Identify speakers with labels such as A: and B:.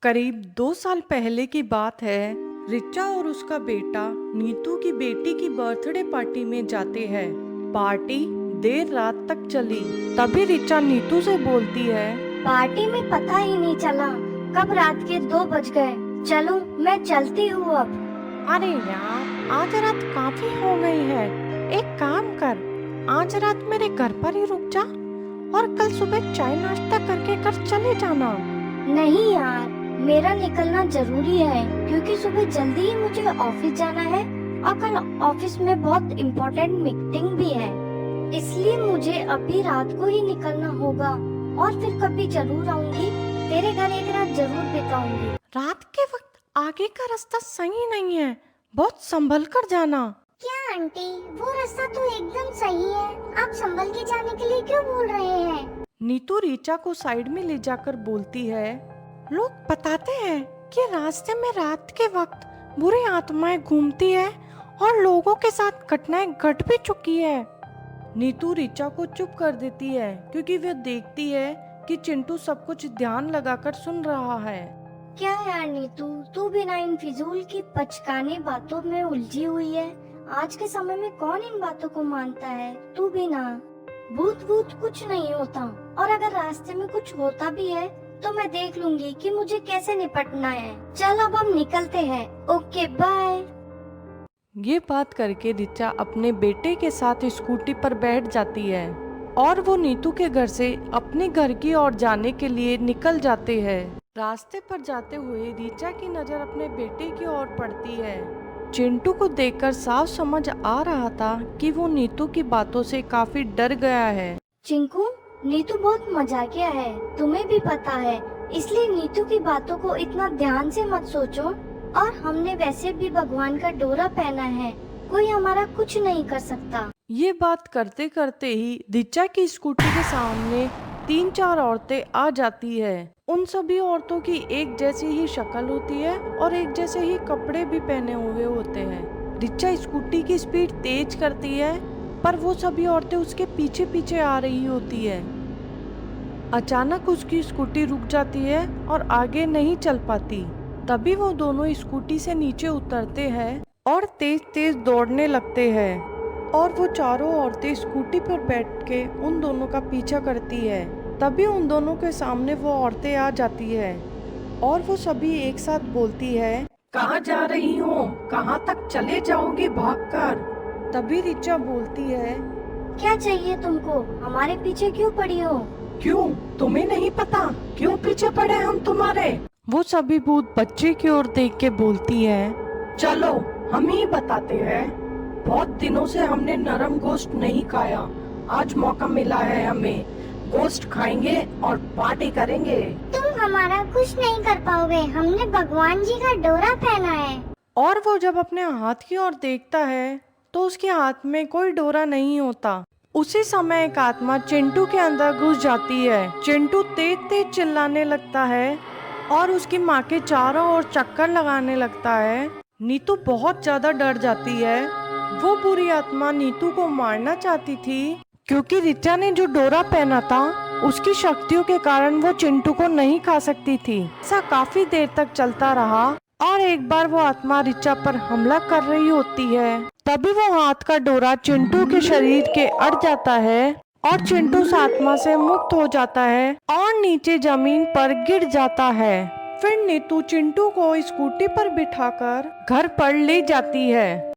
A: करीब 2 साल पहले की बात है। रिचा और उसका बेटा नीतू की बेटी की बर्थडे पार्टी में जाते हैं। पार्टी देर रात तक चली। तभी रिचा नीतू से बोलती है,
B: पार्टी में पता ही नहीं चला कब रात के 2 बज गए। चलो मैं चलती हूँ अब।
A: अरे यार, आज रात काफी हो गई है। एक काम कर, आज रात मेरे घर पर ही रुक जा और कल सुबह चाय नाश्ता करके घर चले जाना।
B: नहीं यार, मेरा निकलना जरूरी है क्योंकि सुबह जल्दी ही मुझे ऑफिस जाना है और कल ऑफिस में बहुत इम्पोर्टेंट मीटिंग भी है। इसलिए मुझे अभी रात को ही निकलना होगा और फिर कभी जरूर आऊंगी। तेरे घर एक रात जरूर बिताऊंगी।
A: रात के वक्त आगे का रास्ता सही नहीं है, बहुत संभल कर जाना।
B: क्या आंटी, वो रास्ता तो एकदम सही है। आप संभल के जाने के लिए क्यों बोल रहे हैं?
A: नीतू रीचा को साइड में ले जाकर बोलती है, लोग बताते हैं कि रास्ते में रात के वक्त बुरी आत्माएं घूमती है और लोगों के साथ घटनाएं घट भी चुकी है। नीतू रीचा को चुप कर देती है क्योंकि वह देखती है कि चिंटू सब कुछ ध्यान लगाकर सुन रहा है।
B: क्या यार नीतू, तू बिना इन फिजूल की पचकाने बातों में उलझी हुई है। आज के समय में कौन इन बातों को मानता है? तू भी ना। भूत भूत कुछ नहीं होता, और अगर रास्ते में कुछ होता भी है तो मैं देख लूंगी कि मुझे कैसे निपटना है। चल अब हम निकलते हैं। Okay bye.
A: ये बात करके रिचा अपने बेटे के साथ स्कूटी पर बैठ जाती है और वो नीतू के घर से अपने घर की ओर जाने के लिए निकल जाते हैं। रास्ते पर जाते हुए रिचा की नजर अपने बेटे की ओर पड़ती है। चिंटू को देखकर साफ समझ आ रहा था कि वो नीतू की बातों से काफी डर गया है।
B: चिंकू, नीतू बहुत मजाकिया है, तुम्हें भी पता है। इसलिए नीतू की बातों को इतना ध्यान से मत सोचो। और हमने वैसे भी भगवान का डोरा पहना है, कोई हमारा कुछ नहीं कर सकता।
A: ये बात करते करते ही रिचा की स्कूटी के सामने 3-4 औरतें आ जाती है। उन सभी औरतों की एक जैसी ही शक्ल होती है और एक जैसे ही कपड़े भी पहने हुए होते हैं। रिचा स्कूटी की स्पीड तेज करती है, पर वो सभी औरतें उसके पीछे पीछे आ रही होती है। अचानक उसकी स्कूटी रुक जाती है और आगे नहीं चल पाती। तभी वो दोनों स्कूटी से नीचे उतरते हैं और तेज तेज दौड़ने लगते हैं और वो चारों औरतें स्कूटी पर बैठ के उन दोनों का पीछा करती है। तभी उन दोनों के सामने वो औरतें आ जाती है और वो सभी एक साथ बोलती है, कहाँ जा रही हो? कहाँ तक चले जाओगी भागकर? तभी रिचा बोलती है,
B: क्या चाहिए तुमको? हमारे पीछे क्यों पड़ी हो?
A: क्यों, तुम्हें नहीं पता क्यों पीछे पड़े हम तुम्हारे? वो सभी भूत बच्चे की ओर देख के बोलती है, चलो हम ही बताते हैं। बहुत दिनों से हमने नरम गोश्त नहीं खाया, आज मौका मिला है, हमें गोश्त खाएंगे और पार्टी करेंगे।
B: तुम हमारा कुछ नहीं कर पाओगे, हमने भगवान जी का डोरा पहना है।
A: और वो जब अपने हाथ की ओर देखता है तो उसके हाथ में कोई डोरा नहीं होता। उसी समय एक आत्मा चिंटू के अंदर घुस जाती है। चिंटू तेज तेज चिल्लाने लगता है और उसकी माँ के चारों ओर चक्कर लगाने लगता है। नीतू बहुत ज्यादा डर जाती है। वो बुरी आत्मा नीतू को मारना चाहती थी क्योंकि रिचा ने जो डोरा पहना था उसकी शक्तियों के कारण वो चिंटू को नहीं खा सकती थी। ऐसा काफी देर तक चलता रहा और एक बार वो आत्मा रिचा पर हमला कर रही होती है। तभी वो हाथ का डोरा चिंटू के शरीर के अड़ जाता है और चिंटू उस आत्मा से मुक्त हो जाता है और नीचे जमीन पर गिर जाता है। फिर नीतू चिंटू को स्कूटी पर बिठाकर घर पर ले जाती है।